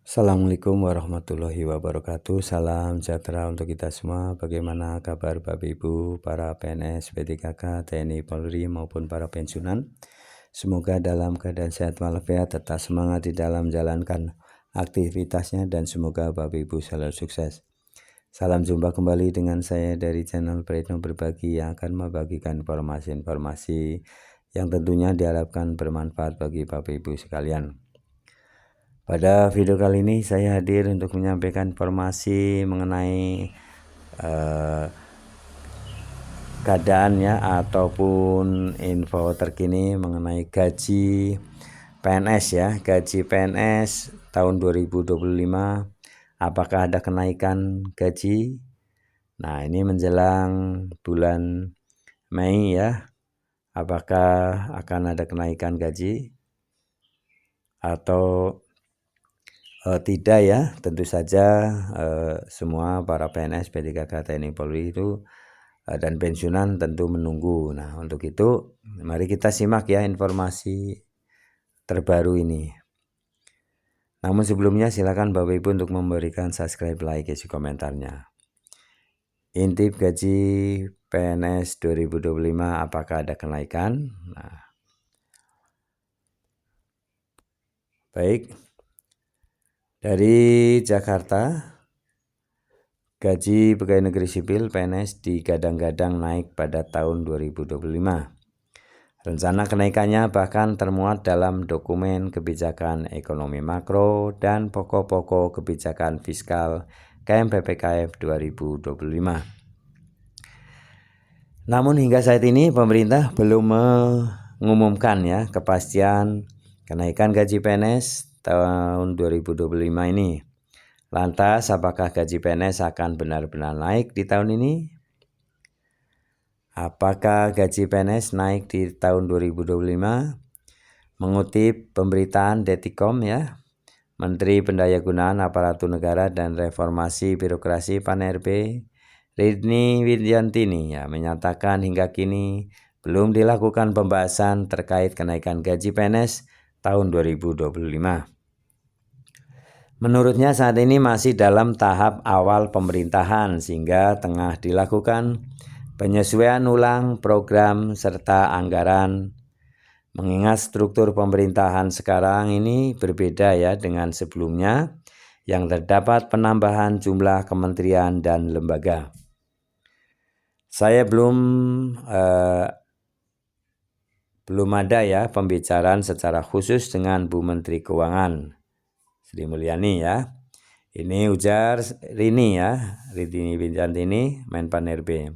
Assalamualaikum warahmatullahi wabarakatuh. Salam sejahtera untuk kita semua. Bagaimana kabar Bapak Ibu, para PNS, P3K, TNI, Polri maupun para pensiunan? Semoga dalam keadaan sehat walafiat, tetap semangat di dalam menjalankan aktivitasnya, dan semoga Bapak Ibu selalu sukses. Salam jumpa kembali dengan saya dari channel Pretno Berbagi yang akan membagikan informasi-informasi yang tentunya diharapkan bermanfaat bagi Bapak Ibu sekalian. Pada video kali ini saya hadir untuk menyampaikan informasi mengenai keadaannya ataupun info terkini mengenai gaji PNS ya. Gaji PNS tahun 2025, apakah ada kenaikan gaji? Nah, ini menjelang bulan Mei ya. Apakah akan ada kenaikan gaji atau tidak ya? Tentu saja semua para PNS, P3K, TNI, Polri itu dan pensiunan tentu menunggu. Nah, untuk itu mari kita simak ya informasi terbaru ini. Namun sebelumnya silakan Bapak Ibu untuk memberikan subscribe, like, isi komentarnya. Intip gaji PNS 2025, apakah ada kenaikan? Nah, baik. Dari Jakarta, gaji pegawai negeri sipil PNS digadang-gadang naik pada tahun 2025. Rencana kenaikannya bahkan termuat dalam dokumen kebijakan ekonomi makro dan pokok-pokok kebijakan fiskal KMPPKF 2025. Namun hingga saat ini pemerintah belum mengumumkan ya kepastian kenaikan gaji PNS tahun 2025 ini. Lantas apakah gaji PNS akan benar-benar naik di tahun ini? Apakah gaji PNS naik di tahun 2025? Mengutip pemberitaan Detikom ya, Menteri Pendayagunaan Aparatur Negara dan Reformasi Birokrasi PAN-RB Rini Widyantini ya menyatakan hingga kini belum dilakukan pembahasan terkait kenaikan gaji PNS tahun 2025. Menurutnya saat ini masih dalam tahap awal pemerintahan sehingga tengah dilakukan penyesuaian ulang program serta anggaran. Mengingat struktur pemerintahan sekarang ini berbeda ya dengan sebelumnya yang terdapat penambahan jumlah kementerian dan lembaga. Saya belum ada ya pembicaraan secara khusus dengan Bu Menteri Keuangan Sri Mulyani ya. Ini ujar Rini ya, Rini Widyantini, Menpan RB.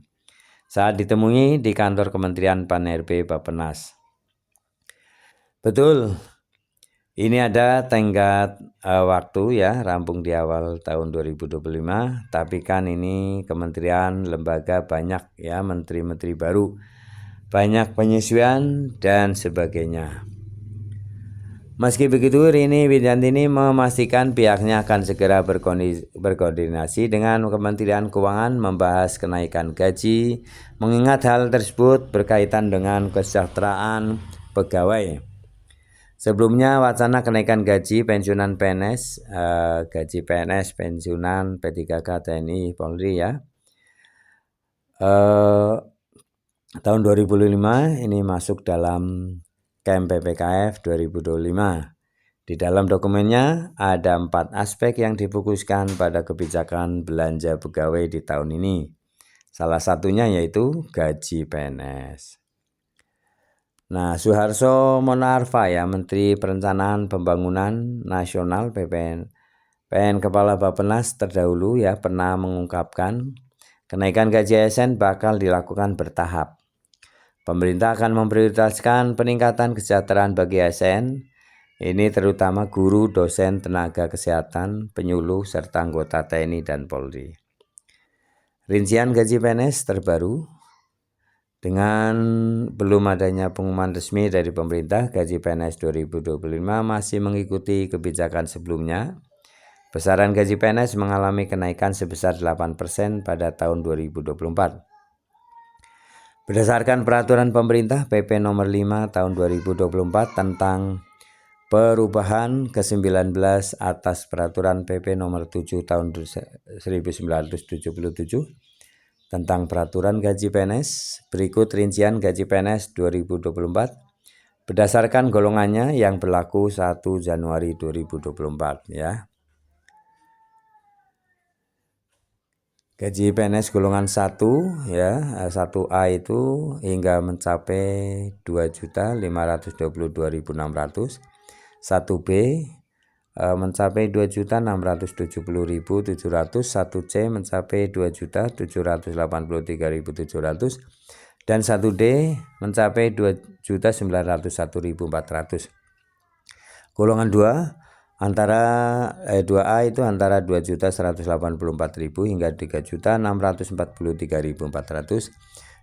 Saat ditemui di kantor Kementerian PAN-RB Bappenas. Betul, ini ada tenggat waktu ya, rampung di awal tahun 2025. Tapi kan ini kementerian, lembaga banyak ya, menteri-menteri baru, banyak penyesuaian dan sebagainya. Meski begitu, Rini Widyantini memastikan pihaknya akan segera berkoordinasi dengan Kementerian Keuangan membahas kenaikan gaji, mengingat hal tersebut berkaitan dengan kesejahteraan pegawai. Sebelumnya wacana kenaikan gaji pensiunan PNS, gaji PNS pensiunan P3K, TNI, Polri ya, tahun 2005 ini masuk dalam KMPPKF 2025. Di dalam dokumennya ada 4 aspek yang difokuskan pada kebijakan belanja pegawai di tahun ini. Salah satunya yaitu gaji PNS. Nah, Suharso Monarva ya, Menteri Perencanaan Pembangunan Nasional PN Kepala Bappenas terdahulu ya pernah mengungkapkan kenaikan gaji ASN bakal dilakukan bertahap. Pemerintah akan memprioritaskan peningkatan kesejahteraan bagi ASN, ini terutama guru, dosen, tenaga kesehatan, penyuluh, serta anggota TNI dan Polri. Rincian gaji PNS terbaru, dengan belum adanya pengumuman resmi dari pemerintah, gaji PNS 2025 masih mengikuti kebijakan sebelumnya. Besaran gaji PNS mengalami kenaikan sebesar 8% pada tahun 2024. Berdasarkan peraturan pemerintah PP nomor 5 tahun 2024 tentang perubahan ke-19 atas Peraturan PP Nomor 7 Tahun 1977 tentang Peraturan Gaji PNS. Berikut rincian gaji PNS 2024 berdasarkan golongannya yang berlaku 1 Januari 2024 ya. Gaji PNS golongan 1 ya, 1A itu hingga mencapai 2.522.600. 1B mencapai 2.670.700, 1C mencapai 2.783.700 dan 1D mencapai 2.901.400. Golongan 2 antara 2A itu antara 2.184.000 hingga 3.643.400,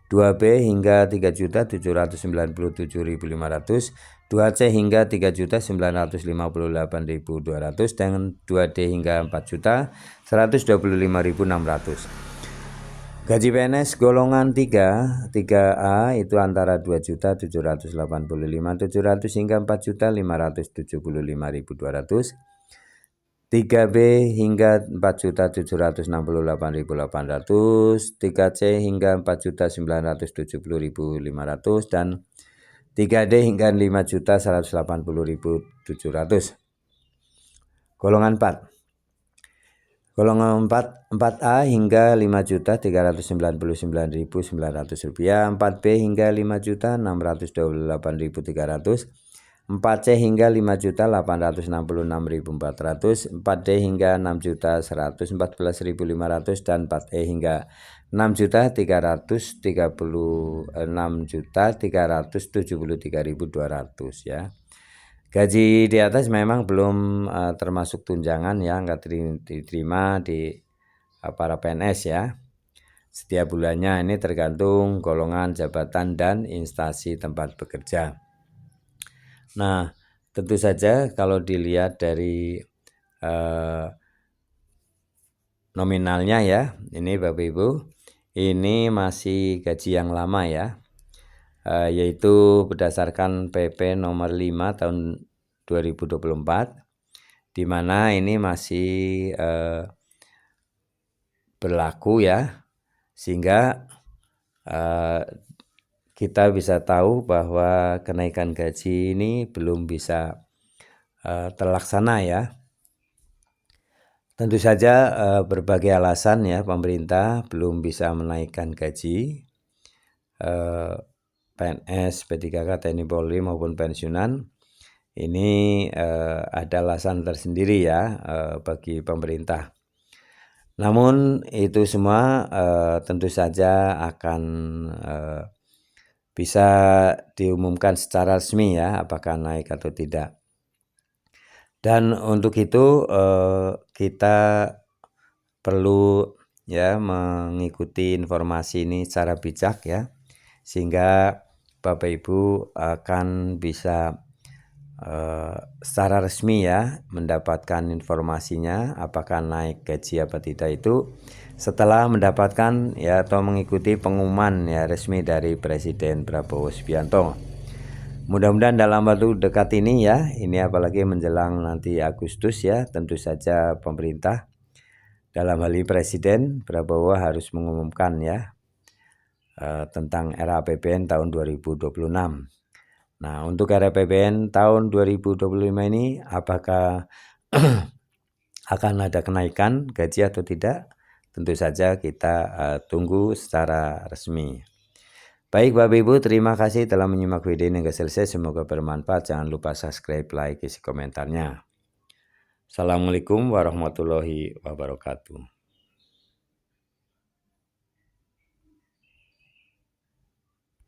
2B hingga 3.797.500, 2C hingga 3.958.200 dan 2D hingga 4.125.600. Gaji PNS golongan 3, 3A itu antara 2.785.700 hingga 4.575.200, 3B hingga 4.768.800, 3C hingga 4.970.500 dan 3D hingga 5.180.700. Golongan 4. Golongan 4A hingga 5.399.900 rupiah, 4B hingga 5.628.300, 4C hingga 5.866.400, 4D hingga 6.114.500 dan 4E hingga 6.336.373.200 ya. Gaji di atas memang belum termasuk tunjangan yang diterima di para PNS ya. Setiap bulannya ini tergantung golongan jabatan dan instansi tempat bekerja. Nah, tentu saja kalau dilihat dari nominalnya ya, ini Bapak Ibu, ini masih gaji yang lama ya. Yaitu berdasarkan PP nomor 5 tahun 2024, di mana ini masih berlaku ya, sehingga kita bisa tahu bahwa kenaikan gaji ini belum bisa terlaksana ya. Tentu saja berbagai alasan ya pemerintah belum bisa menaikkan gaji PNS, P3K, TNI Polri maupun pensiunan. Ini ada alasan tersendiri ya bagi pemerintah. Namun itu semua tentu saja akan bisa diumumkan secara resmi ya, apakah naik atau tidak. Dan untuk itu kita perlu ya mengikuti informasi ini secara bijak ya, sehingga Bapak Ibu akan bisa secara resmi ya mendapatkan informasinya apakah naik gaji apa tidak itu setelah mendapatkan ya atau mengikuti pengumuman ya resmi dari Presiden Prabowo Subianto. Mudah-mudahan dalam waktu dekat ini ya, ini apalagi menjelang nanti Agustus ya, tentu saja pemerintah dalam hal ini Presiden Prabowo harus mengumumkan ya tentang RAPBN tahun 2026. Nah, untuk RAPBN tahun 2025 ini apakah akan ada kenaikan gaji atau tidak? Tentu saja kita tunggu secara resmi. Baik Bapak Ibu, terima kasih telah menyimak video ini hingga selesai. Semoga bermanfaat. Jangan lupa subscribe, like, isi komentarnya. Assalamualaikum warahmatullahi wabarakatuh.